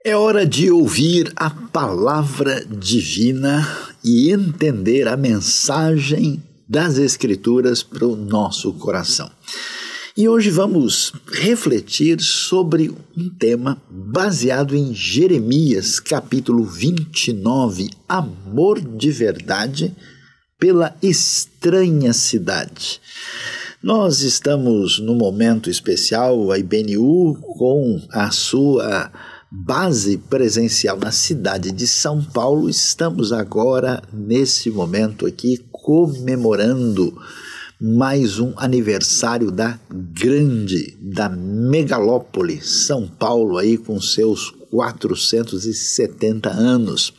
É hora de ouvir a palavra divina e entender a mensagem das Escrituras para o nosso coração. E hoje vamos refletir sobre um tema baseado em Jeremias, capítulo 29, Amor de Verdade pela Estranha Cidade. Nós estamos num momento especial, a IBNU, com a sua base presencial na cidade de São Paulo. Estamos agora, nesse momento aqui, comemorando mais um aniversário da megalópole São Paulo, aí com seus 470 anos.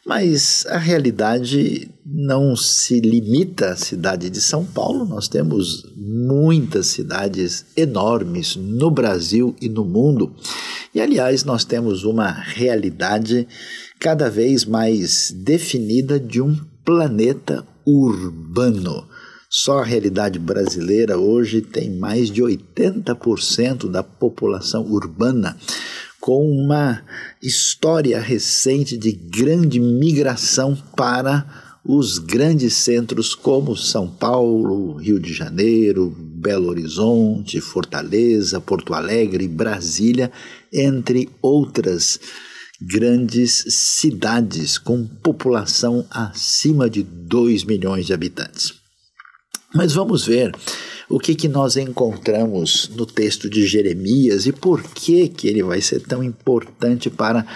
Mas a realidade não se limita à cidade de São Paulo. Nós temos muitas cidades enormes no Brasil e no mundo. E, aliás, nós temos uma realidade cada vez mais definida de um planeta urbano. Só a realidade brasileira hoje tem mais de 80% da população urbana, com uma história recente de grande migração para os grandes centros como São Paulo, Rio de Janeiro, Belo Horizonte, Fortaleza, Porto Alegre, Brasília, entre outras grandes cidades com população acima de 2 milhões de habitantes. Mas vamos ver o que nós encontramos no texto de Jeremias e por que ele vai ser tão importante para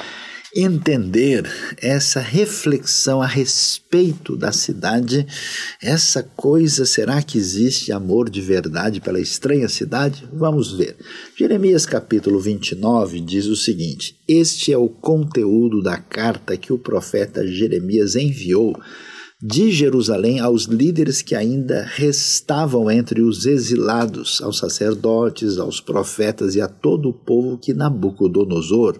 entender essa reflexão a respeito da cidade. Essa coisa, será que existe amor de verdade pela estranha cidade? Vamos ver. Jeremias capítulo 29 diz o seguinte: este é o conteúdo da carta que o profeta Jeremias enviou de Jerusalém aos líderes que ainda restavam entre os exilados, aos sacerdotes, aos profetas e a todo o povo que Nabucodonosor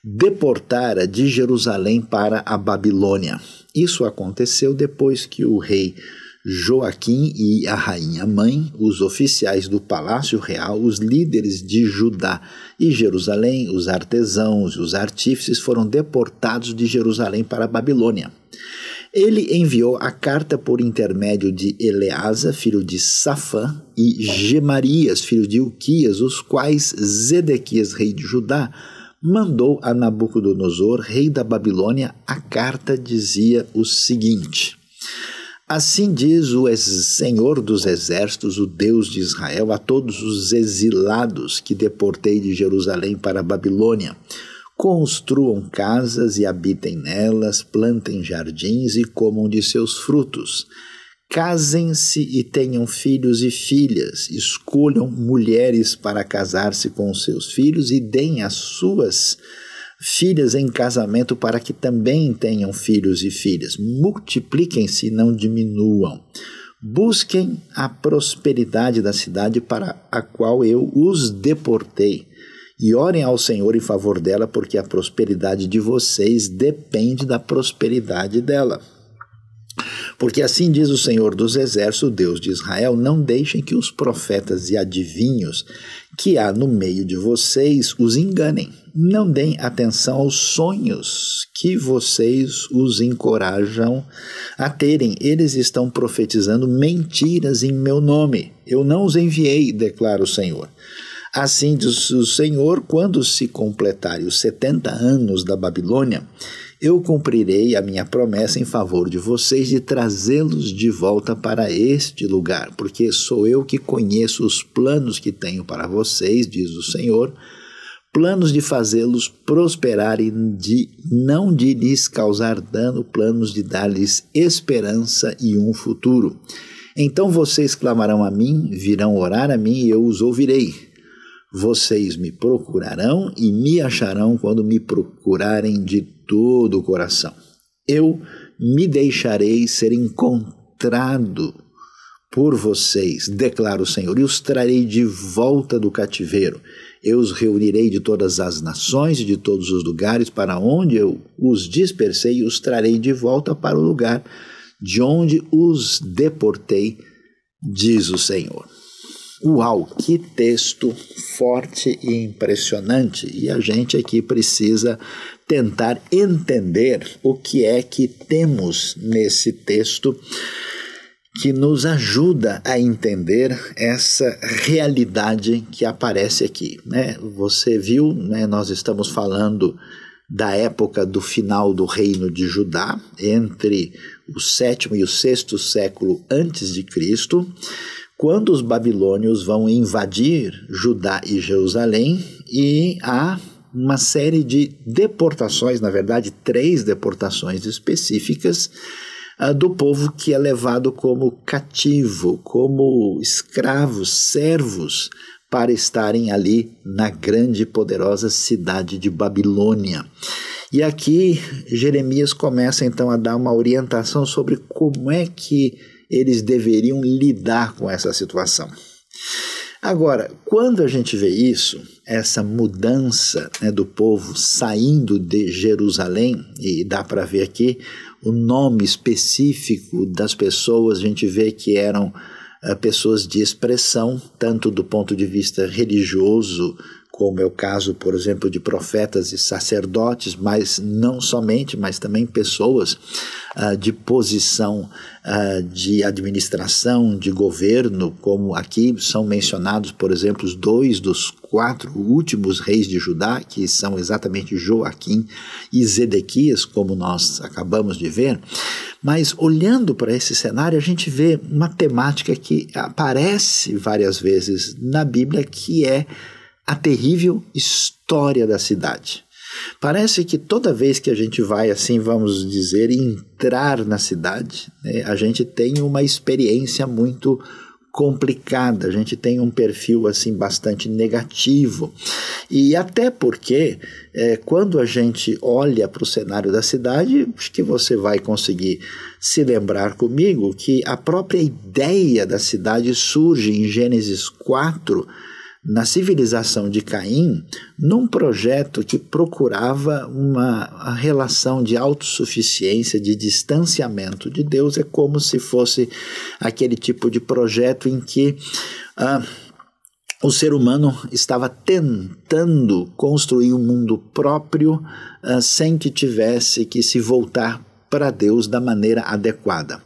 deportara de Jerusalém para a Babilônia. Isso aconteceu depois que o rei Joaquim e a rainha mãe, os oficiais do palácio real, os líderes de Judá e Jerusalém, os artesãos e os artífices foram deportados de Jerusalém para a Babilônia. Ele enviou a carta por intermédio de Eleasa, filho de Safã, e Gemarias, filho de Ilquias, os quais Zedequias, rei de Judá, mandou a Nabucodonosor, rei da Babilônia. A carta dizia o seguinte: assim diz o Senhor dos Exércitos, o Deus de Israel, a todos os exilados que deportei de Jerusalém para a Babilônia: construam casas e habitem nelas, plantem jardins e comam de seus frutos. Casem-se e tenham filhos e filhas, escolham mulheres para casar-se com os seus filhos e deem as suas filhas em casamento para que também tenham filhos e filhas. Multipliquem-se e não diminuam. Busquem a prosperidade da cidade para a qual eu os deportei. E orem ao Senhor em favor dela, porque a prosperidade de vocês depende da prosperidade dela. Porque assim diz o Senhor dos Exércitos, o Deus de Israel: não deixem que os profetas e adivinhos que há no meio de vocês os enganem. Não deem atenção aos sonhos que vocês os encorajam a terem. Eles estão profetizando mentiras em meu nome. Eu não os enviei, declara o Senhor. Assim diz o Senhor: quando se completarem os 70 anos da Babilônia, eu cumprirei a minha promessa em favor de vocês de trazê-los de volta para este lugar, porque sou eu que conheço os planos que tenho para vocês, diz o Senhor, planos de fazê-los prosperar e não de lhes causar dano, planos de dar-lhes esperança e um futuro. Então vocês clamarão a mim, virão orar a mim e eu os ouvirei. Vocês me procurarão e me acharão quando me procurarem de todo o coração. Eu me deixarei ser encontrado por vocês, declara o Senhor, e os trarei de volta do cativeiro. Eu os reunirei de todas as nações e de todos os lugares para onde eu os dispersei e os trarei de volta para o lugar de onde os deportei, diz o Senhor. Uau, que texto forte e impressionante! E a gente aqui precisa tentar entender o que é que temos nesse texto que nos ajuda a entender essa realidade que aparece aqui, né? Você viu, né, nós estamos falando da época do final do reino de Judá, entre o 7º e o 6º século antes de Cristo, quando os babilônios vão invadir Judá e Jerusalém, e há uma série de deportações, na verdade 3 deportações específicas, do povo que é levado como cativo, como escravos, servos, para estarem ali na grande e poderosa cidade de Babilônia. E aqui Jeremias começa então a dar uma orientação sobre como é que eles deveriam lidar com essa situação. Agora, quando a gente vê isso, essa mudança, né, do povo saindo de Jerusalém, e dá para ver aqui o nome específico das pessoas, a gente vê que eram pessoas de expressão, tanto do ponto de vista religioso, como é o caso, por exemplo, de profetas e sacerdotes, mas não somente, mas também pessoas de posição de administração, de governo, como aqui são mencionados, por exemplo, os 2 dos 4 últimos reis de Judá, que são exatamente Joaquim e Zedequias, como nós acabamos de ver. Mas olhando para esse cenário, a gente vê uma temática que aparece várias vezes na Bíblia, que é a terrível história da cidade. Parece que toda vez que a gente vai, assim, vamos dizer, entrar na cidade, né, a gente tem uma experiência muito complicada, a gente tem um perfil assim bastante negativo. E até porque quando a gente olha para o cenário da cidade, acho que você vai conseguir se lembrar comigo que a própria ideia da cidade surge em Gênesis 4, na civilização de Caim, num projeto que procurava uma relação de autossuficiência, de distanciamento de Deus. É como se fosse aquele tipo de projeto em que o ser humano estava tentando construir um mundo próprio sem que tivesse que se voltar para Deus da maneira adequada.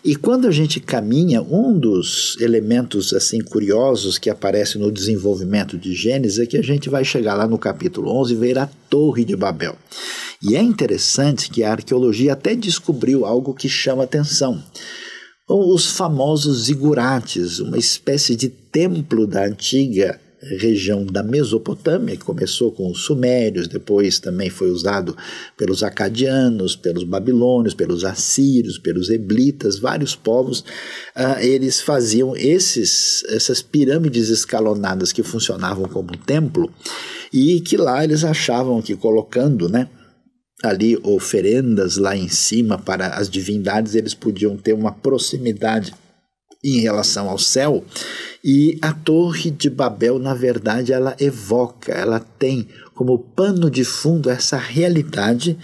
E quando a gente caminha, um dos elementos assim curiosos que aparece no desenvolvimento de Gênesis é que a gente vai chegar lá no capítulo 11 e ver a Torre de Babel. E é interessante que a arqueologia até descobriu algo que chama atenção. Os famosos zigurates, uma espécie de templo da antiga região da Mesopotâmia, que começou com os sumérios, depois também foi usado pelos acadianos, pelos babilônios, pelos assírios, pelos eblitas, vários povos. Eles faziam essas pirâmides escalonadas que funcionavam como templo, e que lá eles achavam que colocando, né, ali oferendas lá em cima para as divindades, eles podiam ter uma proximidade em relação ao céu. E a Torre de Babel, na verdade, ela evoca, ela tem como pano de fundo essa realidade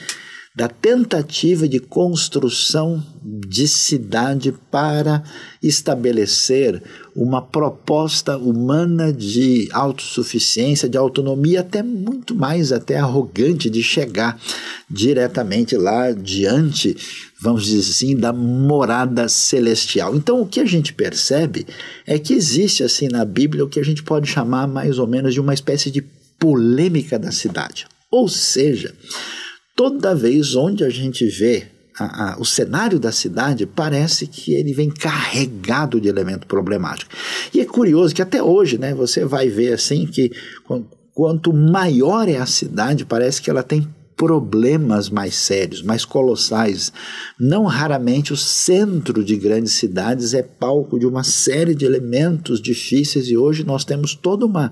da tentativa de construção de cidade para estabelecer uma proposta humana de autossuficiência, de autonomia, até muito mais até arrogante, de chegar diretamente lá diante, vamos dizer assim, da morada celestial. Então, o que a gente percebe é que existe assim na Bíblia o que a gente pode chamar mais ou menos de uma espécie de polêmica da cidade. Ou seja, toda vez onde a gente vê o cenário da cidade, parece que ele vem carregado de elemento problemático. E é curioso que até hoje, né, você vai ver assim que quanto maior é a cidade, parece que ela tem problemas mais sérios, mais colossais. Não raramente o centro de grandes cidades é palco de uma série de elementos difíceis, e hoje nós temos toda uma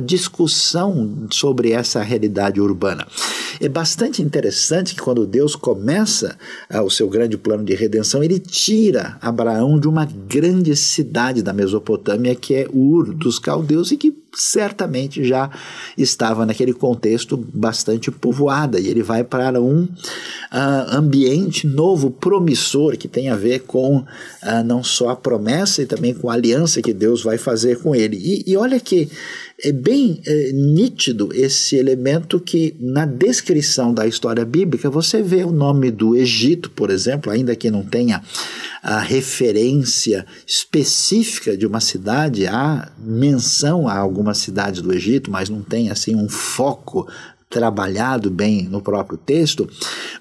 discussão sobre essa realidade urbana. É bastante interessante que quando Deus começa o seu grande plano de redenção, ele tira Abraão de uma grande cidade da Mesopotâmia, que é Ur dos Caldeus, e que certamente já estava naquele contexto bastante povoada, e ele vai para um ambiente novo, promissor, que tem a ver com não só a promessa e também com a aliança que Deus vai fazer com ele. E olha que é bem nítido esse elemento que na descrição da história bíblica você vê o nome do Egito, por exemplo, ainda que não tenha a referência específica de uma cidade, há menção a algumas cidades do Egito, mas não tem assim um foco trabalhado bem no próprio texto,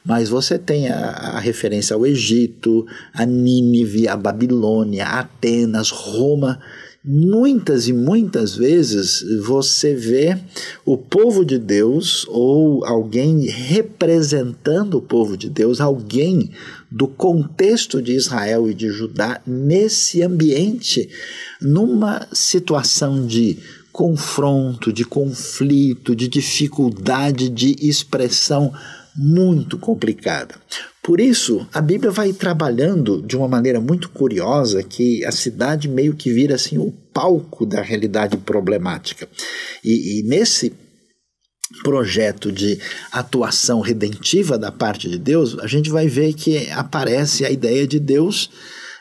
mas você tem a referência ao Egito, a Nínive, a Babilônia, a Atenas, Roma. Muitas e muitas vezes você vê o povo de Deus ou alguém representando o povo de Deus, alguém do contexto de Israel e de Judá nesse ambiente, numa situação de confronto, de conflito, de dificuldade de expressão muito complicada. Por isso, a Bíblia vai trabalhando de uma maneira muito curiosa que a cidade meio que vira assim o palco da realidade problemática. E nesse projeto de atuação redentiva da parte de Deus, a gente vai ver que aparece a ideia de Deus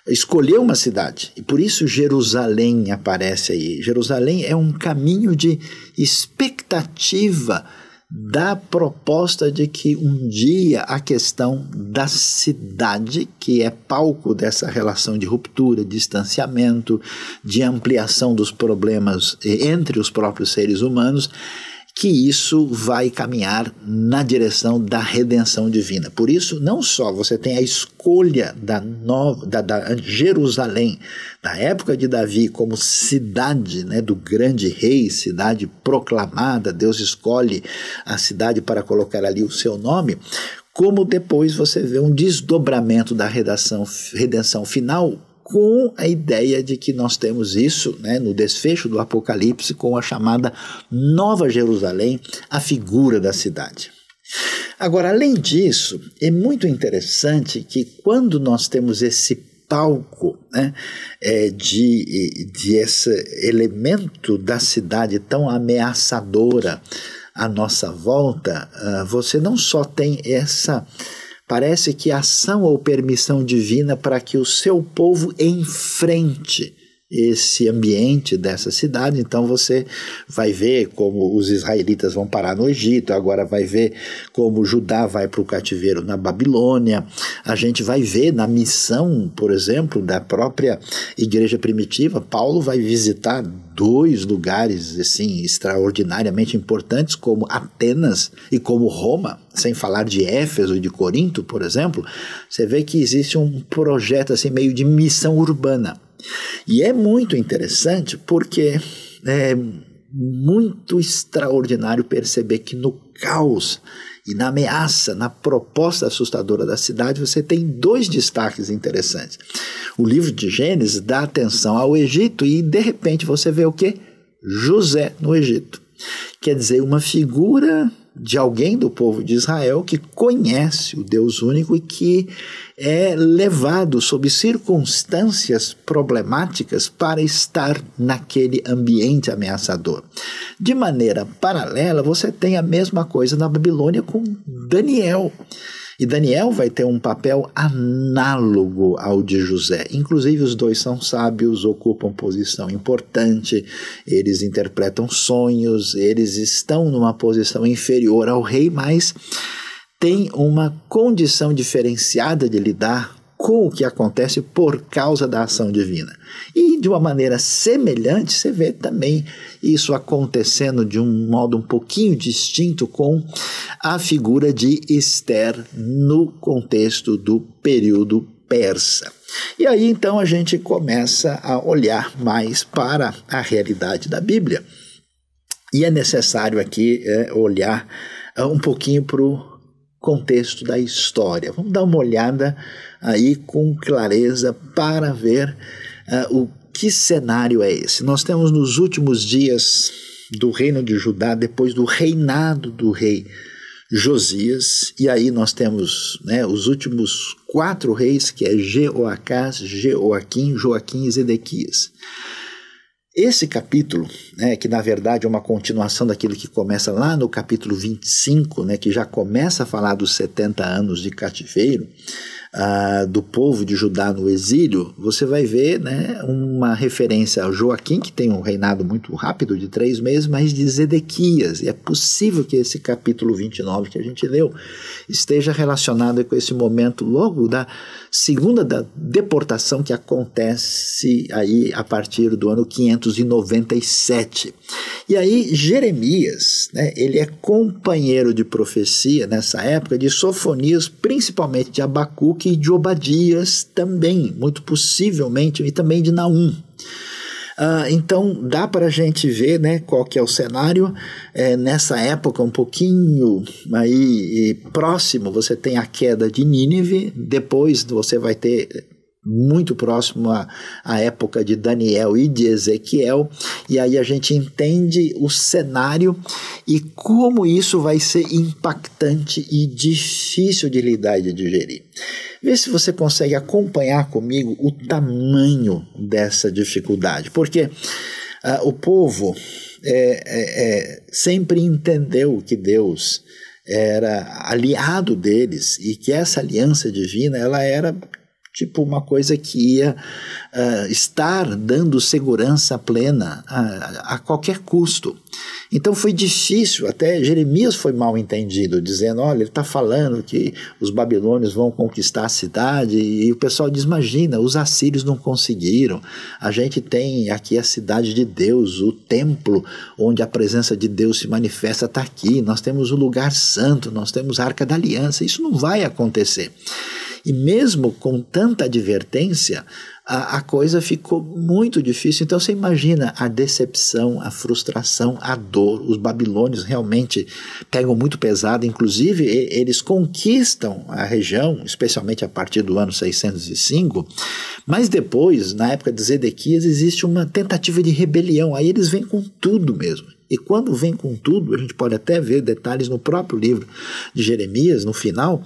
escolher uma cidade, e por isso Jerusalém aparece aí. Jerusalém é um caminho de expectativa da proposta de que um dia a questão da cidade, que é palco dessa relação de ruptura, distanciamento, de ampliação dos problemas entre os próprios seres humanos, que isso vai caminhar na direção da redenção divina. Por isso, não só você tem a escolha da Jerusalém, na época de Davi, como cidade, né, do grande rei, cidade proclamada, Deus escolhe a cidade para colocar ali o seu nome, como depois você vê um desdobramento da redenção final, com a ideia de que nós temos isso, né, no desfecho do Apocalipse, com a chamada Nova Jerusalém, a figura da cidade. Agora, além disso, é muito interessante que quando nós temos esse palco, né, de esse elemento da cidade tão ameaçadora à nossa volta, você não só tem essa... Parece que ação ou permissão divina para que o seu povo enfrente esse ambiente dessa cidade. Então você vai ver como os israelitas vão parar no Egito, agora vai ver como Judá vai para o cativeiro na Babilônia. A gente vai ver na missão, por exemplo, da própria igreja primitiva, Paulo vai visitar 2 lugares assim extraordinariamente importantes, como Atenas e como Roma, sem falar de Éfeso e de Corinto, por exemplo. Você vê que existe um projeto assim meio de missão urbana. E é muito interessante porque é muito extraordinário perceber que no caos e na ameaça, na proposta assustadora da cidade, você tem 2 destaques interessantes. O livro de Gênesis dá atenção ao Egito e de repente você vê o quê? José no Egito. Quer dizer, uma figura de alguém do povo de Israel que conhece o Deus único e que é levado sob circunstâncias problemáticas para estar naquele ambiente ameaçador. De maneira paralela, você tem a mesma coisa na Babilônia com Daniel. E Daniel vai ter um papel análogo ao de José. Inclusive, os 2 são sábios, ocupam posição importante, eles interpretam sonhos, eles estão numa posição inferior ao rei, mas têm uma condição diferenciada de lidar com o que acontece por causa da ação divina. E de uma maneira semelhante, você vê também isso acontecendo de um modo um pouquinho distinto com a figura de Ester no contexto do período persa. E aí então a gente começa a olhar mais para a realidade da Bíblia. E é necessário aqui olhar um pouquinho para o contexto da história. Vamos dar uma olhada aí com clareza para ver o que cenário é esse. Nós temos nos últimos dias do reino de Judá, depois do reinado do rei Josias, e aí nós temos, né, os últimos 4 reis, que é Jeoacás, Jeoaquim, Joaquim e Zedequias. Esse capítulo, né, que na verdade é uma continuação daquilo que começa lá no capítulo 25, né, que já começa a falar dos 70 anos de cativeiro, do povo de Judá no exílio, você vai ver, né, uma referência a Joaquim, que tem um reinado muito rápido de 3 meses, mas de Zedequias. E é possível que esse capítulo 29 que a gente leu esteja relacionado com esse momento logo da segunda da deportação que acontece aí a partir do ano 597. E aí Jeremias, né, ele é companheiro de profecia nessa época de Sofonias, principalmente de Abacuque e de Obadias também, muito possivelmente, e também de Naum. Então dá para a gente ver, né, qual que é o cenário. Nessa época um pouquinho aí próximo você tem a queda de Nínive, depois você vai ter muito próximo à época de Daniel e de Ezequiel, e aí a gente entende o cenário e como isso vai ser impactante e difícil de lidar e de digerir. Vê se você consegue acompanhar comigo o tamanho dessa dificuldade, porque o povo sempre entendeu que Deus era aliado deles e que essa aliança divina ela era tipo uma coisa que ia estar dando segurança plena a qualquer custo. Então foi difícil, até Jeremias foi mal entendido, dizendo, olha, ele está falando que os babilônios vão conquistar a cidade, e o pessoal diz, imagina, os assírios não conseguiram, a gente tem aqui a cidade de Deus, o templo onde a presença de Deus se manifesta está aqui, nós temos o lugar santo, nós temos a Arca da Aliança, isso não vai acontecer. E mesmo com tanta advertência, a coisa ficou muito difícil. Então você imagina a decepção, a frustração, a dor. Os babilônios realmente pegam muito pesado, inclusive eles conquistam a região, especialmente a partir do ano 605, mas depois, na época de Zedequias, existe uma tentativa de rebelião, aí eles vêm com tudo mesmo. E quando vem com tudo, a gente pode até ver detalhes no próprio livro de Jeremias, no final,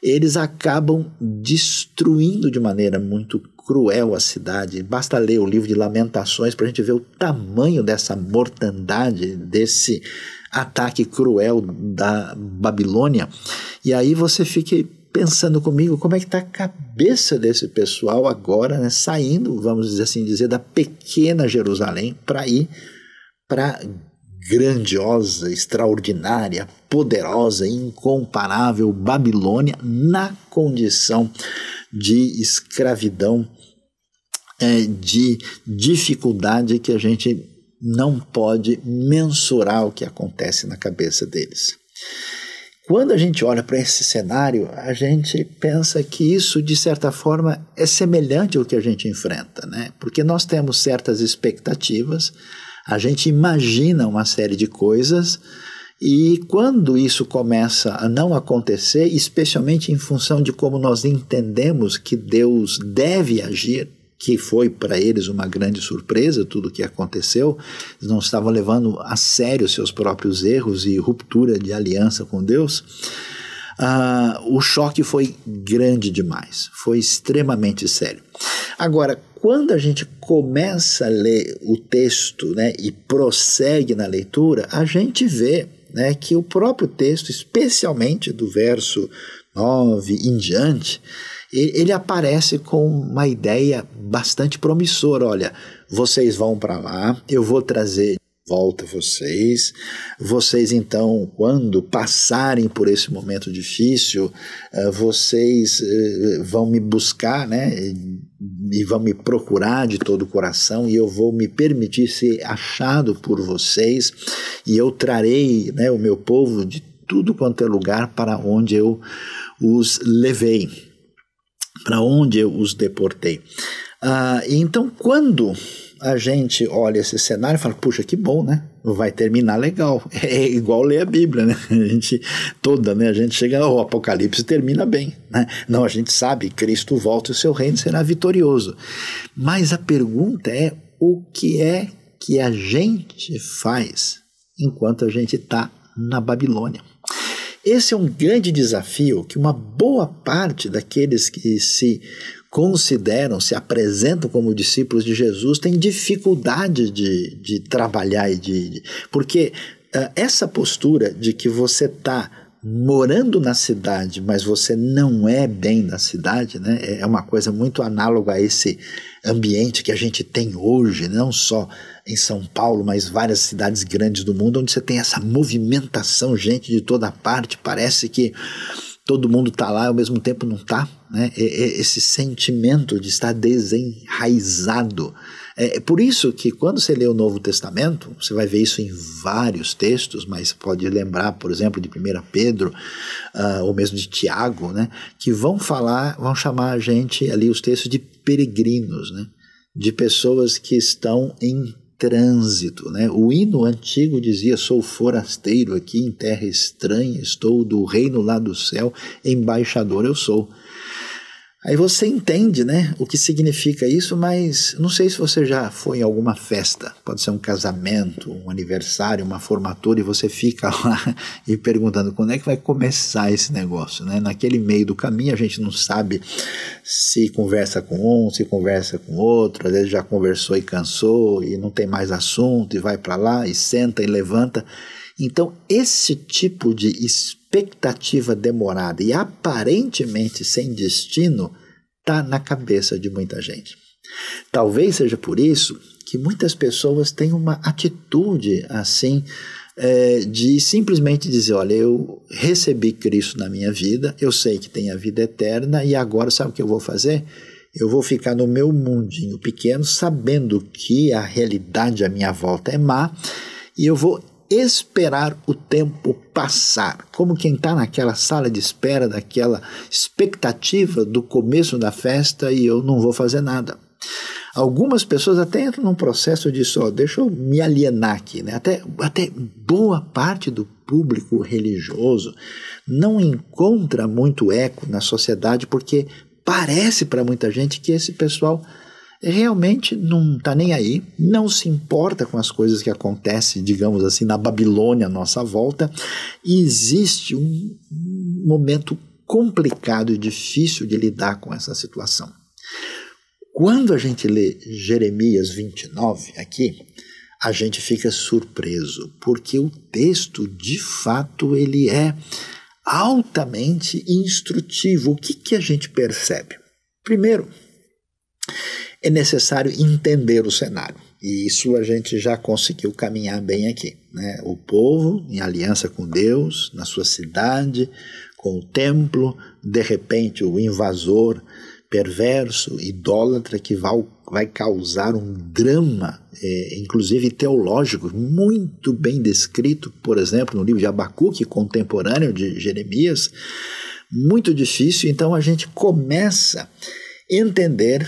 eles acabam destruindo de maneira muito cruel a cidade. Basta ler o livro de Lamentações para a gente ver o tamanho dessa mortandade, desse ataque cruel da Babilônia. E aí você fica pensando comigo como é que está a cabeça desse pessoal agora, né, saindo, vamos dizer assim, da pequena Jerusalém para ir para grandiosa, extraordinária, poderosa, incomparável Babilônia na condição de escravidão, de dificuldade que a gente não pode mensurar o que acontece na cabeça deles. Quando a gente olha para esse cenário, a gente pensa que isso, de certa forma, é semelhante ao que a gente enfrenta, né? Porque nós temos certas expectativas, a gente imagina uma série de coisas e quando isso começa a não acontecer, especialmente em função de como nós entendemos que Deus deve agir, que foi para eles uma grande surpresa tudo o que aconteceu, eles não estavam levando a sério seus próprios erros e ruptura de aliança com Deus, o choque foi grande demais, foi extremamente sério. Agora, quando a gente começa a ler o texto, né, e prossegue na leitura, a gente vê, né, que o próprio texto, especialmente do verso 9 em diante, ele aparece com uma ideia bastante promissora. Olha, vocês vão para lá, eu vou trazer de volta vocês então, quando passarem por esse momento difícil, vocês vão me buscar, né, e vão me procurar de todo o coração, e eu vou me permitir ser achado por vocês, e eu trarei, né, o meu povo de tudo quanto é lugar para onde eu os levei, para onde eu os deportei. Então, quando a gente olha esse cenário e fala, puxa, que bom, né? Vai terminar legal. É igual ler a Bíblia, né? A gente chega, o Apocalipse termina bem, né? Não, a gente sabe, Cristo volta e o seu reino será vitorioso. Mas a pergunta é, o que é que a gente faz enquanto a gente está na Babilônia? Esse é um grande desafio que uma boa parte daqueles que se consideram, se apresentam como discípulos de Jesus, têm dificuldade de trabalhar porque essa postura de que você está morando na cidade, mas você não é bem da cidade, né? É uma coisa muito análoga a esse ambiente que a gente tem hoje, não só em São Paulo, mas várias cidades grandes do mundo, onde você tem essa movimentação, gente de toda parte, parece que todo mundo está lá e ao mesmo tempo não está, né? Esse sentimento de estar desenraizado. É por isso que quando você lê o Novo Testamento, você vai ver isso em vários textos, mas pode lembrar, por exemplo, de 1 Pedro, ou mesmo de Tiago, né? Que vão chamar a gente ali, os textos, de peregrinos, né? De pessoas que estão em trânsito, né? O hino antigo dizia: sou forasteiro aqui em terra estranha, estou do reino lá do céu, embaixador eu sou. Aí você entende, né, o que significa isso, mas não sei se você já foi em alguma festa, pode ser um casamento, um aniversário, uma formatura, e você fica lá e perguntando quando é que vai começar esse negócio, né? Naquele meio do caminho a gente não sabe se conversa com um, se conversa com outro, às vezes já conversou e cansou e não tem mais assunto e vai para lá e senta e levanta. Então esse tipo de expectativa demorada e aparentemente sem destino está na cabeça de muita gente. Talvez seja por isso que muitas pessoas têm uma atitude assim, de simplesmente dizer: olha, eu recebi Cristo na minha vida, eu sei que tem a vida eterna e agora sabe o que eu vou fazer? Eu vou ficar no meu mundinho pequeno, sabendo que a realidade à minha volta é má, e eu vou esperar o tempo passar, como quem está naquela sala de espera, daquela expectativa do começo da festa, e eu não vou fazer nada. Algumas pessoas até entram num processo de deixa eu me alienar aqui, né? Até boa parte do público religioso não encontra muito eco na sociedade, porque parece para muita gente que esse pessoal realmente não está nem aí, não se importa com as coisas que acontecem, digamos assim, na Babilônia à nossa volta, e existe um momento complicado e difícil de lidar com essa situação. Quando a gente lê Jeremias 29 aqui, a gente fica surpreso, porque o texto, de fato, ele é altamente instrutivo. O que a gente percebe? Primeiro, é necessário entender o cenário, e isso a gente já conseguiu caminhar bem aqui, né? O povo em aliança com Deus, na sua cidade, com o templo, de repente o invasor perverso, idólatra, que vai causar um drama, inclusive teológico, muito bem descrito, por exemplo, no livro de Abacuque, contemporâneo de Jeremias, muito difícil. Então a gente começa entender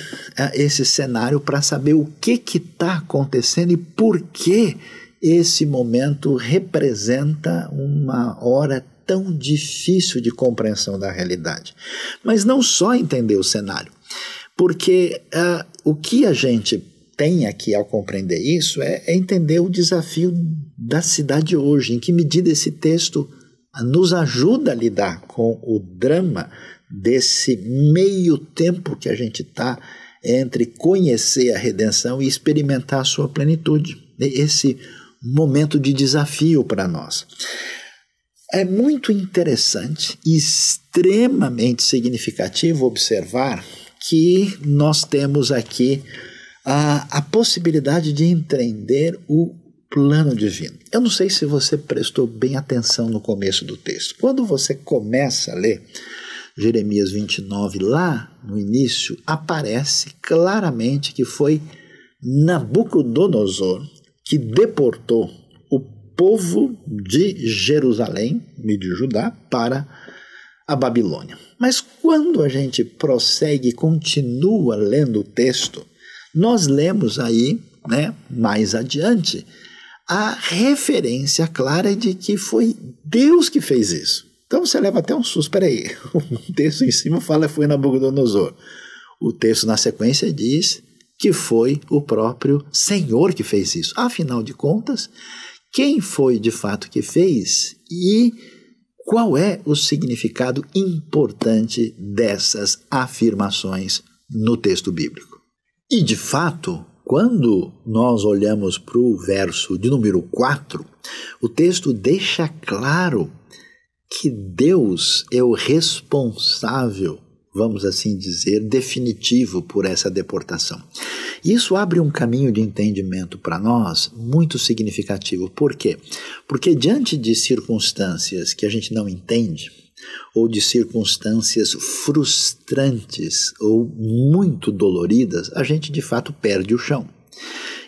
esse cenário para saber o que está acontecendo e por que esse momento representa uma hora tão difícil de compreensão da realidade. Mas não só entender o cenário, porque o que a gente tem aqui ao compreender isso é entender o desafio da cidade hoje, em que medida esse texto nos ajuda a lidar com o drama desse meio tempo que a gente está entre conhecer a redenção e experimentar a sua plenitude. Esse momento de desafio para nós. É muito interessante e extremamente significativo observar que nós temos aqui a possibilidade de entender o plano divino. Eu não sei se você prestou bem atenção no começo do texto. Quando você começa a ler Jeremias 29, lá no início, aparece claramente que foi Nabucodonosor que deportou o povo de Jerusalém e de Judá para a Babilônia. Mas quando a gente prossegue e continua lendo o texto, nós lemos aí, né, mais adiante, a referência clara de que foi Deus que fez isso. Então você leva até um susto. Espera aí, o texto em cima fala que foi Nabucodonosor. O texto na sequência diz que foi o próprio Senhor que fez isso. Afinal de contas, quem foi de fato que fez e qual é o significado importante dessas afirmações no texto bíblico. E, de fato, quando nós olhamos para o verso de número 4, o texto deixa claro que Deus é o responsável, vamos assim dizer, definitivo por essa deportação. Isso abre um caminho de entendimento para nós muito significativo. Por quê? Porque diante de circunstâncias que a gente não entende, ou de circunstâncias frustrantes ou muito doloridas, a gente de fato perde o chão.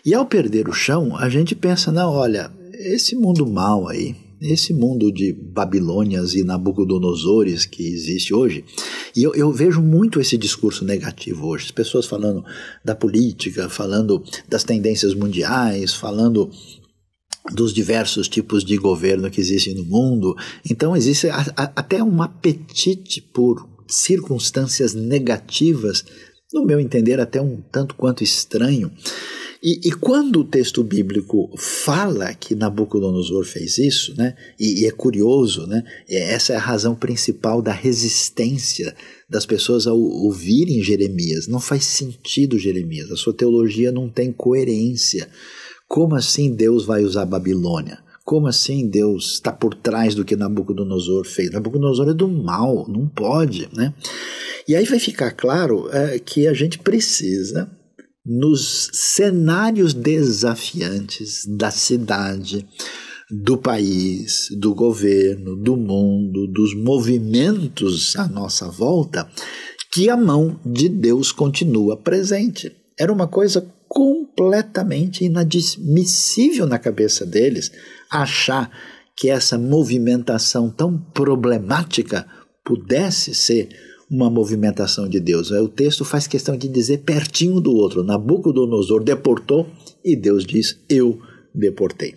E ao perder o chão, a gente pensa, não, olha, esse mundo mau aí, esse mundo de Babilônias e Nabucodonosores que existe hoje, e eu vejo muito esse discurso negativo hoje, as pessoas falando da política, falando das tendências mundiais, falando dos diversos tipos de governo que existem no mundo. Então existe até um apetite por circunstâncias negativas, no meu entender até um tanto quanto estranho. E quando o texto bíblico fala que Nabucodonosor fez isso, né, e é curioso, né, essa é a razão principal da resistência das pessoas ao ouvirem Jeremias. Não faz sentido Jeremias, a sua teologia não tem coerência. Como assim Deus vai usar a Babilônia? Como assim Deus está por trás do que Nabucodonosor fez? Nabucodonosor é do mal, não pode, né? E aí vai ficar claro que a gente precisa, nos cenários desafiantes da cidade, do país, do governo, do mundo, dos movimentos à nossa volta, que a mão de Deus continua presente. Era uma coisa completamente inadmissível na cabeça deles achar que essa movimentação tão problemática pudesse ser uma movimentação de Deus. O texto faz questão de dizer pertinho do outro, Nabucodonosor deportou e Deus diz, eu deportei.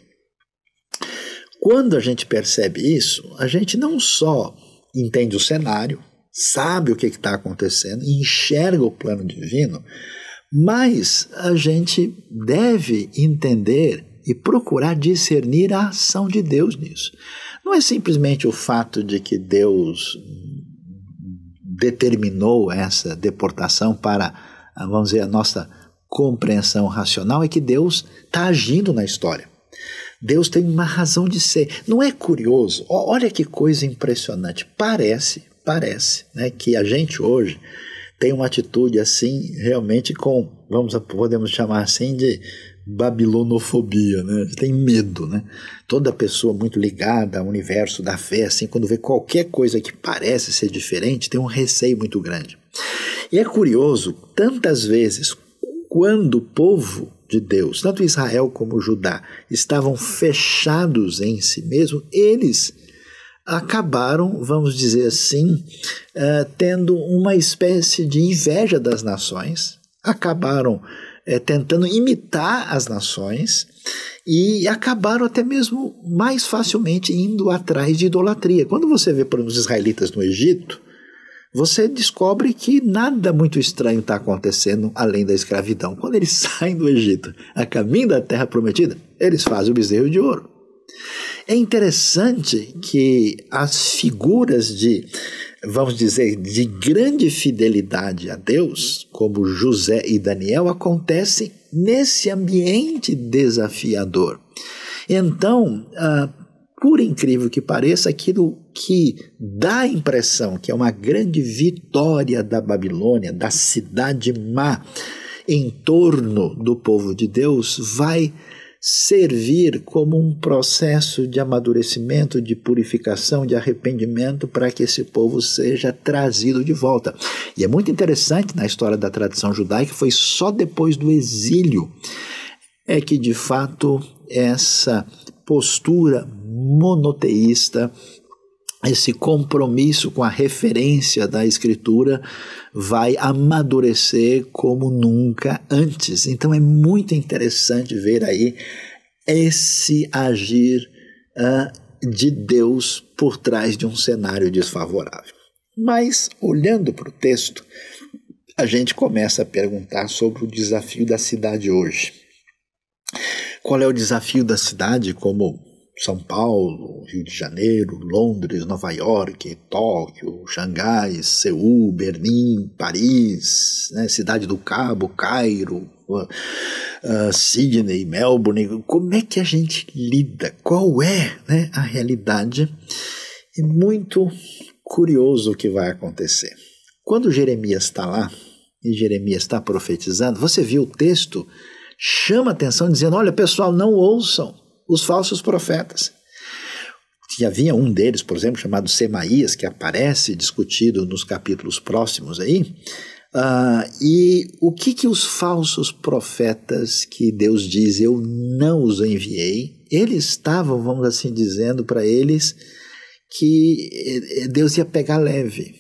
Quando a gente percebe isso, a gente não só entende o cenário, sabe o que está acontecendo, enxerga o plano divino, mas a gente deve entender e procurar discernir a ação de Deus nisso. Não é simplesmente o fato de que Deus determinou essa deportação para, vamos dizer, a nossa compreensão racional, é que Deus está agindo na história. Deus tem uma razão de ser. Não é curioso? Olha que coisa impressionante. Parece, né, que a gente hoje tem uma atitude assim, realmente podemos chamar assim de babilonofobia, né? Tem medo, né? Toda pessoa muito ligada ao universo da fé, assim, quando vê qualquer coisa que parece ser diferente, tem um receio muito grande. E é curioso, tantas vezes, quando o povo de Deus, tanto Israel como Judá, estavam fechados em si mesmo, eles acabaram, vamos dizer assim, tendo uma espécie de inveja das nações, acabaram tentando imitar as nações e acabaram até mesmo mais facilmente indo atrás de idolatria. Quando você vê, por exemplo, os israelitas no Egito, você descobre que nada muito estranho está acontecendo além da escravidão. Quando eles saem do Egito a caminho da terra prometida, eles fazem o bezerro de ouro. É interessante que as figuras de, vamos dizer, de grande fidelidade a Deus, como José e Daniel, acontecem nesse ambiente desafiador. Então, por incrível que pareça, aquilo que dá a impressão que é uma grande vitória da Babilônia, da cidade má, em torno do povo de Deus, vai servir como um processo de amadurecimento, de purificação, de arrependimento para que esse povo seja trazido de volta. E é muito interessante na história da tradição judaica, foi só depois do exílio é que de fato essa postura monoteísta, esse compromisso com a referência da Escritura vai amadurecer como nunca antes. Então é muito interessante ver aí esse agir de Deus por trás de um cenário desfavorável. Mas, olhando para o texto, a gente começa a perguntar sobre o desafio da cidade hoje. Qual é o desafio da cidade, como São Paulo, Rio de Janeiro, Londres, Nova York, Tóquio, Xangai, Seul, Berlim, Paris, né, Cidade do Cabo, Cairo, Sydney, Melbourne. Como é que a gente lida? Qual é, né, a realidade? É muito curioso o que vai acontecer. Quando Jeremias está lá, e Jeremias está profetizando, você viu o texto, chama atenção dizendo, olha pessoal, não ouçam os falsos profetas. E havia um deles, por exemplo, chamado Semaías, que aparece discutido nos capítulos próximos aí. E o que os falsos profetas que Deus diz, eu não os enviei, eles estavam, vamos assim dizendo para eles, que Deus ia pegar leve,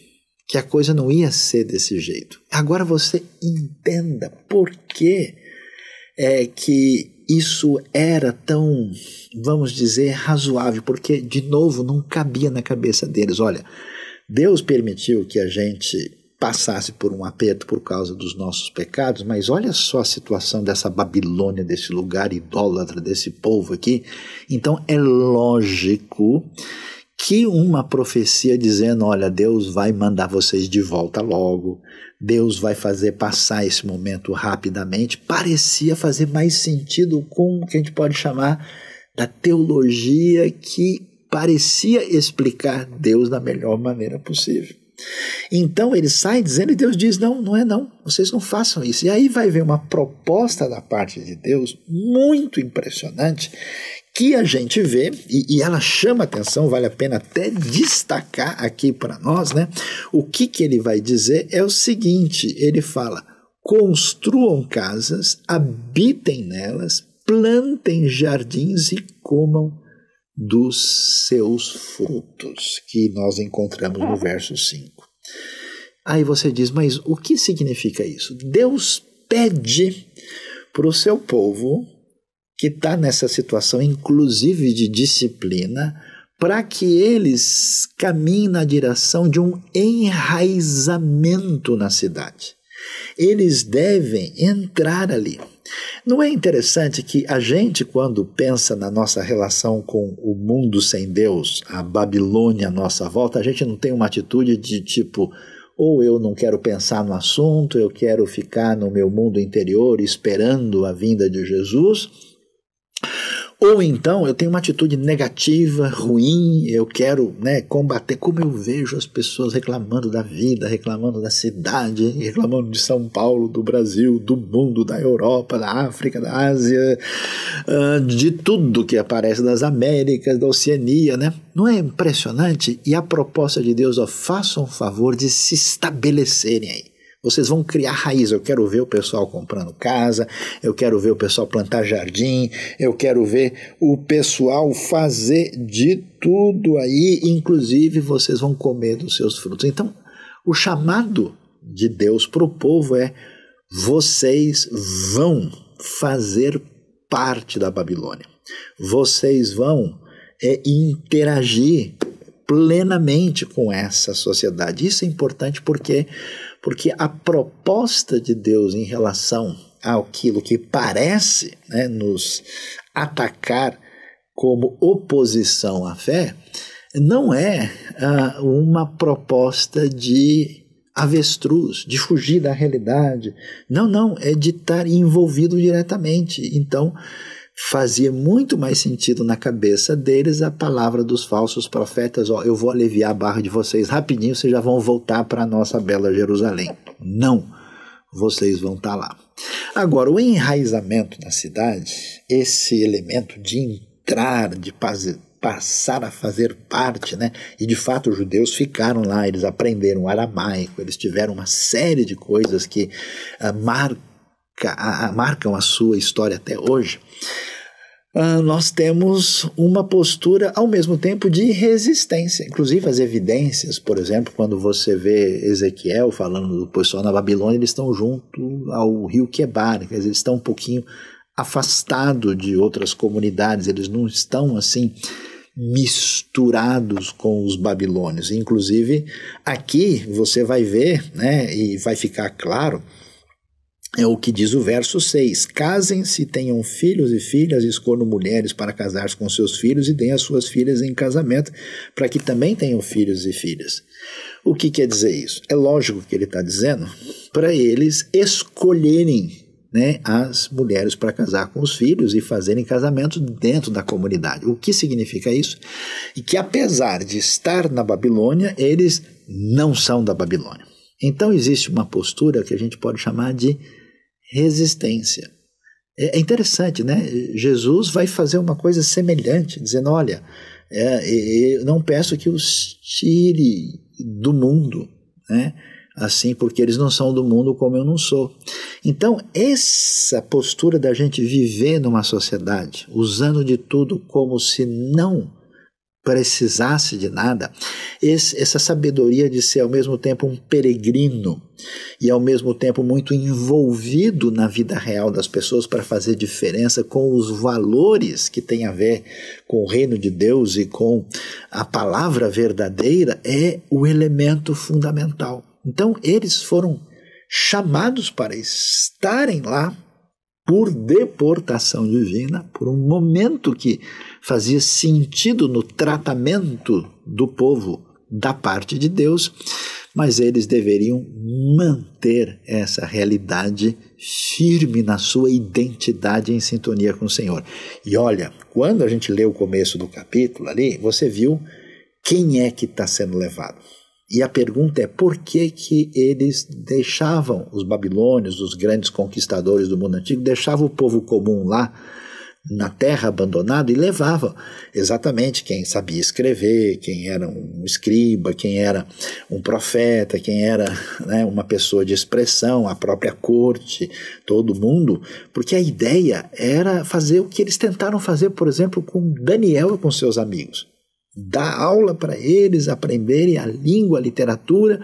que a coisa não ia ser desse jeito. Agora você entenda por que isso era tão, vamos dizer, razoável, porque, de novo, não cabia na cabeça deles. Olha, Deus permitiu que a gente passasse por um aperto por causa dos nossos pecados, mas olha só a situação dessa Babilônia, desse lugar idólatra, desse povo aqui. Então é lógico que uma profecia dizendo, olha, Deus vai mandar vocês de volta logo, Deus vai fazer passar esse momento rapidamente, parecia fazer mais sentido com o que a gente pode chamar da teologia que parecia explicar Deus da melhor maneira possível. Então ele sai dizendo e Deus diz, não, não é não, vocês não façam isso. E aí vai ver uma proposta da parte de Deus muito impressionante, que a gente vê, e ela chama atenção, vale a pena até destacar aqui para nós, né? O que ele vai dizer é o seguinte, ele fala, construam casas, habitem nelas, plantem jardins e comam dos seus frutos, que nós encontramos no verso 5. Aí você diz, mas o que significa isso? Deus pede para o seu povo, que está nessa situação, inclusive de disciplina, para que eles caminhem na direção de um enraizamento na cidade. Eles devem entrar ali. Não é interessante que a gente, quando pensa na nossa relação com o mundo sem Deus, a Babilônia à nossa volta, a gente não tem uma atitude de tipo, ou eu não quero pensar no assunto, eu quero ficar no meu mundo interior esperando a vinda de Jesus, ou então eu tenho uma atitude negativa, ruim, eu quero, né, combater, como eu vejo as pessoas reclamando da vida, reclamando da cidade, reclamando de São Paulo, do Brasil, do mundo, da Europa, da África, da Ásia, de tudo que aparece, das Américas, da Oceania, né? Não é impressionante? E a proposta de Deus, ó, façam um favor de se estabelecerem aí. Vocês vão criar raiz, eu quero ver o pessoal comprando casa, eu quero ver o pessoal plantar jardim, eu quero ver o pessoal fazer de tudo aí, inclusive vocês vão comer dos seus frutos. Então, o chamado de Deus para o povo é, vocês vão fazer parte da Babilônia, vocês vão interagir plenamente com essa sociedade. Isso é importante porque a proposta de Deus em relação àquilo que parece, né, nos atacar como oposição à fé, não é uma proposta de avestruz, de fugir da realidade. Não, é de estar envolvido diretamente. Então, fazia muito mais sentido na cabeça deles a palavra dos falsos profetas, ó, eu vou aliviar a barra de vocês rapidinho, vocês já vão voltar para a nossa bela Jerusalém. Não, vocês vão estar lá. Agora, o enraizamento na cidade, esse elemento de entrar, de passar a fazer parte, né? E de fato os judeus ficaram lá, eles aprenderam aramaico, eles tiveram uma série de coisas que marcam a sua história até hoje. Nós temos uma postura ao mesmo tempo de resistência, inclusive as evidências, por exemplo, quando você vê Ezequiel falando do pessoal na Babilônia, eles estão junto ao rio Quebar, quer dizer, eles estão um pouquinho afastados de outras comunidades, eles não estão assim misturados com os babilônios. Inclusive aqui você vai ver, né, e vai ficar claro É o que diz o verso 6. Casem-se, tenham filhos e filhas, escolham mulheres para casar-se com seus filhos e deem as suas filhas em casamento, para que também tenham filhos e filhas. O que quer dizer isso? É lógico que ele está dizendo para eles escolherem, né, as mulheres para casar com os filhos e fazerem casamento dentro da comunidade. O que significa isso? E que apesar de estar na Babilônia, eles não são da Babilônia. Então existe uma postura que a gente pode chamar de resistência. É interessante, né? Jesus vai fazer uma coisa semelhante, dizendo, olha, eu não peço que os tire do mundo, né? Assim, porque eles não são do mundo como eu não sou. Então, essa postura da gente viver numa sociedade, usando de tudo como se não precisasse de nada, essa sabedoria de ser ao mesmo tempo um peregrino e ao mesmo tempo muito envolvido na vida real das pessoas para fazer diferença com os valores que tem a ver com o reino de Deus e com a palavra verdadeira, é o elemento fundamental. Então eles foram chamados para estarem lá por deportação divina, por um momento que fazia sentido no tratamento do povo da parte de Deus, mas eles deveriam manter essa realidade firme na sua identidade em sintonia com o Senhor. E olha, quando a gente lê o começo do capítulo ali, você viu quem é que está sendo levado. E a pergunta é por que que eles deixavam, os babilônios, os grandes conquistadores do mundo antigo, deixavam o povo comum lá na terra abandonada e levavam exatamente quem sabia escrever, quem era um escriba, quem era um profeta, quem era, né, uma pessoa de expressão, a própria corte, todo mundo, porque a ideia era fazer o que eles tentaram fazer, por exemplo, com Daniel e com seus amigos. Dar aula para eles aprenderem a língua, a literatura,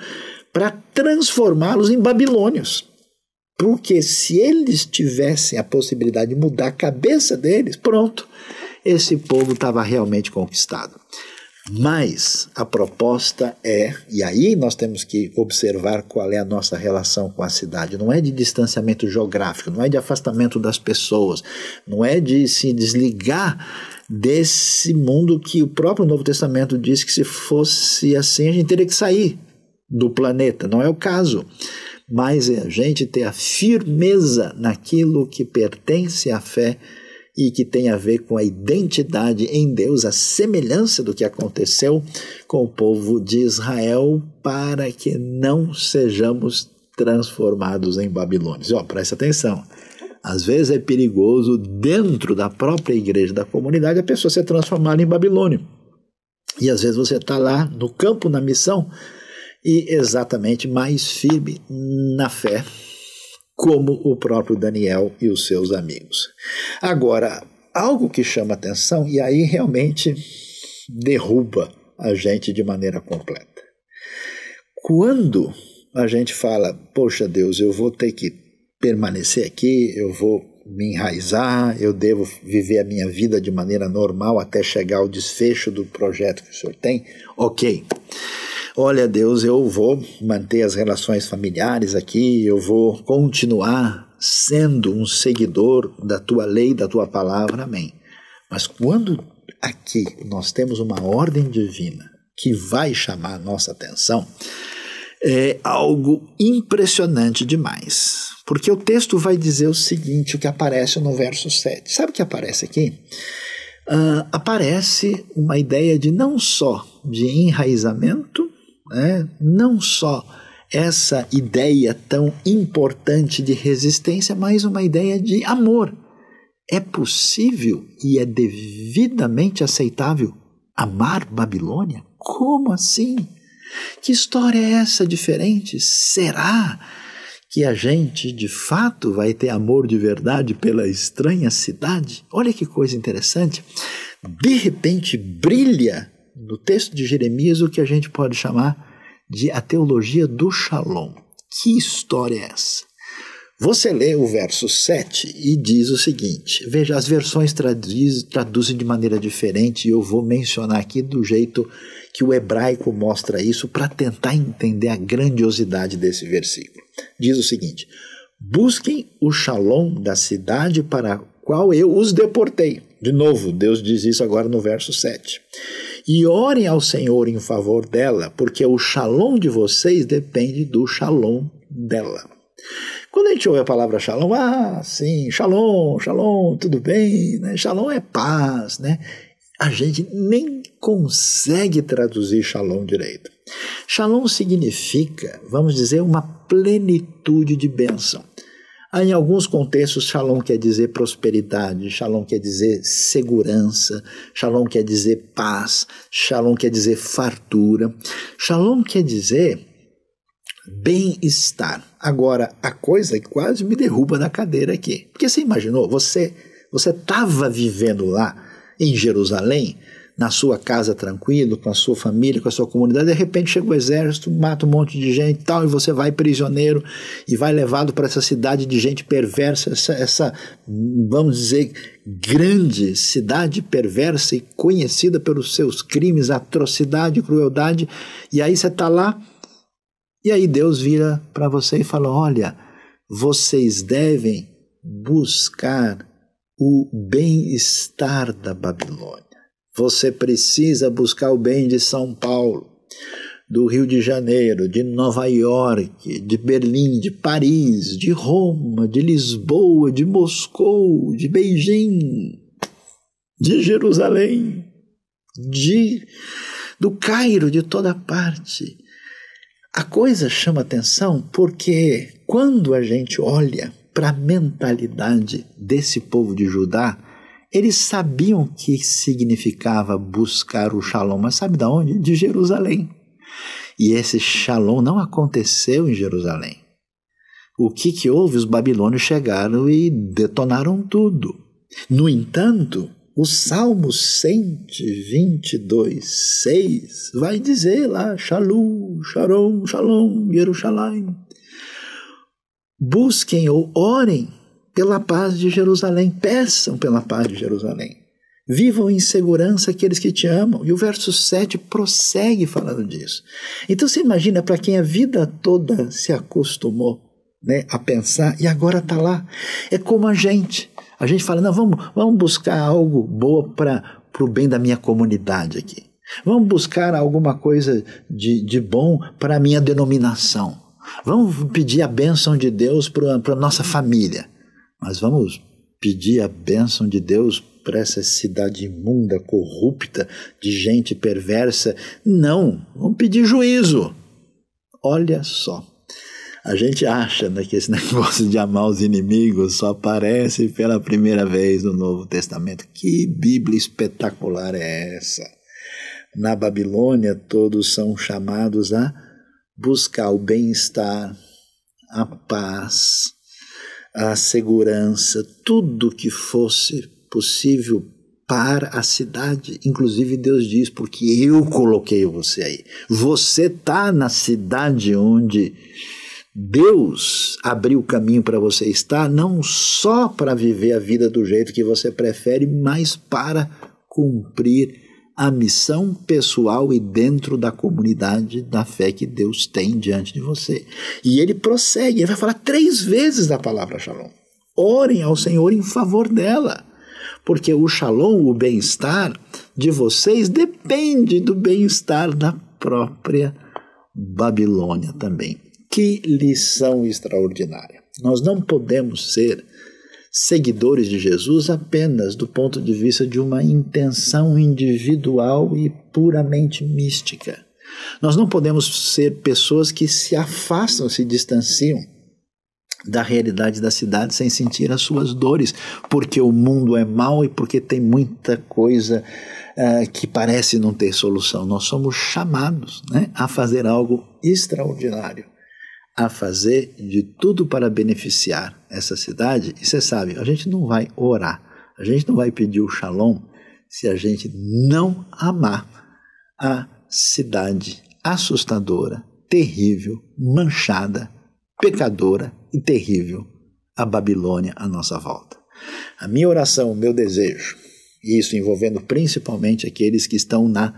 para transformá-los em babilônios. Porque se eles tivessem a possibilidade de mudar a cabeça deles, pronto, esse povo estava realmente conquistado. Mas a proposta é, e aí nós temos que observar qual é a nossa relação com a cidade, não é de distanciamento geográfico, não é de afastamento das pessoas, não é de se desligar desse mundo que o próprio Novo Testamento diz que se fosse assim a gente teria que sair do planeta, não é o caso, mas é a gente ter a firmeza naquilo que pertence à fé e que tem a ver com a identidade em Deus, a semelhança do que aconteceu com o povo de Israel, para que não sejamos transformados em babilônios. Presta atenção. Às vezes é perigoso, dentro da própria igreja, da comunidade, a pessoa ser transformada em babilônio. E às vezes você está lá no campo, na missão, e exatamente mais firme na fé, como o próprio Daniel e os seus amigos. Agora, algo que chama atenção, e aí realmente derruba a gente de maneira completa. Quando a gente fala, poxa Deus, eu vou ter que permanecer aqui, eu vou me enraizar, eu devo viver a minha vida de maneira normal até chegar ao desfecho do projeto que o Senhor tem, ok. Olha Deus, eu vou manter as relações familiares aqui, eu vou continuar sendo um seguidor da tua lei, da tua palavra, amém. Mas quando aqui nós temos uma ordem divina que vai chamar a nossa atenção, é algo impressionante demais. Porque o texto vai dizer o seguinte, o que aparece no verso 7. Sabe o que aparece aqui? Aparece uma ideia de não só de enraizamento, né? Não só essa ideia tão importante de resistência, mas uma ideia de amor. É possível e é devidamente aceitável amar Babilônia? Como assim? Que história é essa diferente? Será que a gente de fato vai ter amor de verdade pela estranha cidade? Olha que coisa interessante. De repente brilha no texto de Jeremias o que a gente pode chamar de a teologia do Shalom. Que história é essa? Você lê o verso 7 e diz o seguinte, veja, as versões traduzem de maneira diferente e eu vou mencionar aqui do jeito que o hebraico mostra isso para tentar entender a grandiosidade desse versículo. Diz o seguinte, Busquem o shalom da cidade para a qual eu os deportei. De novo, Deus diz isso agora no verso 7. E orem ao Senhor em favor dela, porque o shalom de vocês depende do shalom dela. Quando a gente ouve a palavra shalom, sim, shalom, shalom, tudo bem, né? Shalom é paz, né? A gente nem consegue traduzir shalom direito. Shalom significa, vamos dizer, uma plenitude de bênção. Em alguns contextos, shalom quer dizer prosperidade, shalom quer dizer segurança, shalom quer dizer paz, shalom quer dizer fartura, shalom quer dizer bem-estar. Agora, a coisa que quase me derruba da cadeira aqui. Porque você imaginou, você estava vivendo lá em Jerusalém, na sua casa tranquilo, com a sua família, com a sua comunidade, de repente chega o exército, mata um monte de gente e tal, e você vai prisioneiro e vai levado para essa cidade de gente perversa, essa, vamos dizer, grande cidade perversa e conhecida pelos seus crimes, atrocidade, crueldade, e aí você está lá, e aí Deus vira para você e fala, olha, vocês devem buscar o bem-estar da Babilônia. Você precisa buscar o bem de São Paulo, do Rio de Janeiro, de Nova York, de Berlim, de Paris, de Roma, de Lisboa, de Moscou, de Beijing, de Jerusalém, do Cairo, de toda parte. A coisa chama atenção porque quando a gente olha para a mentalidade desse povo de Judá, eles sabiam o que significava buscar o shalom, mas sabe de onde? De Jerusalém. E esse shalom não aconteceu em Jerusalém. O que houve? Os babilônios chegaram e detonaram tudo. No entanto, o Salmo 122:6 vai dizer lá, Shalom, Shalom, Shalom, Jerusalém. Busquem ou orem pela paz de Jerusalém, peçam pela paz de Jerusalém. Vivam em segurança aqueles que te amam. E o verso 7 prossegue falando disso. Então você imagina, para quem a vida toda se acostumou, né, a pensar, e agora está lá. É como a gente fala, não, vamos buscar algo bom para o bem da minha comunidade aqui. Vamos buscar alguma coisa de bom para a minha denominação. Vamos pedir a bênção de Deus para a nossa família. Mas vamos pedir a bênção de Deus para essa cidade imunda, corrupta, de gente perversa? Não, vamos pedir juízo. Olha só, a gente acha, né, que esse negócio de amar os inimigos só aparece pela primeira vez no Novo Testamento. Que Bíblia espetacular é essa? Na Babilônia, todos são chamados a buscar o bem-estar, a paz, a segurança, tudo que fosse possível para a cidade. Inclusive Deus diz, porque eu coloquei você aí. Você está na cidade onde Deus abriu o caminho para você estar, não só para viver a vida do jeito que você prefere, mas para cumprir a missão pessoal e dentro da comunidade da fé que Deus tem diante de você. E ele prossegue, ele vai falar 3 vezes da palavra shalom. Orem ao Senhor em favor dela, porque o shalom, o bem-estar de vocês, depende do bem-estar da própria Babilônia também. Que lição extraordinária! Nós não podemos ser seguidores de Jesus apenas do ponto de vista de uma intenção individual e puramente mística. Nós não podemos ser pessoas que se afastam, se distanciam da realidade da cidade sem sentir as suas dores, porque o mundo é mau e porque tem muita coisa que parece não ter solução. Nós somos chamados, né, a fazer algo extraordinário, a fazer de tudo para beneficiar essa cidade. E você sabe, a gente não vai orar, a gente não vai pedir o shalom se a gente não amar a cidade assustadora, terrível, manchada, pecadora e terrível, a Babilônia à nossa volta. A minha oração, o meu desejo, e isso envolvendo principalmente aqueles que estão na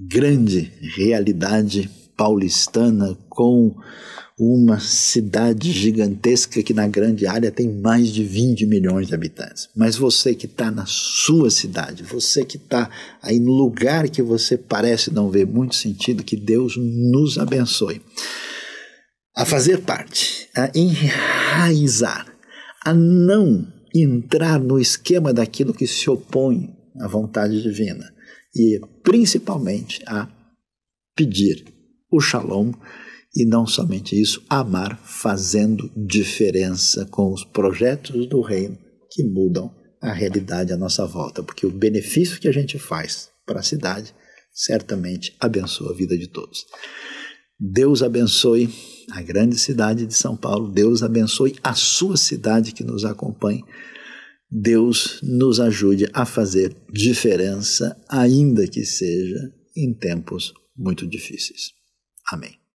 grande realidade paulistana com uma cidade gigantesca que na grande área tem mais de 20 milhões de habitantes. Mas você que está na sua cidade, você que está aí no lugar que você parece não ver muito sentido, que Deus nos abençoe a fazer parte, a enraizar, a não entrar no esquema daquilo que se opõe à vontade divina e principalmente a pedir o shalom e não somente isso, amar fazendo diferença com os projetos do reino que mudam a realidade à nossa volta, porque o benefício que a gente faz para a cidade certamente abençoa a vida de todos. Deus abençoe a grande cidade de São Paulo, Deus abençoe a sua cidade que nos acompanha, Deus nos ajude a fazer diferença, ainda que seja em tempos muito difíceis. Amém.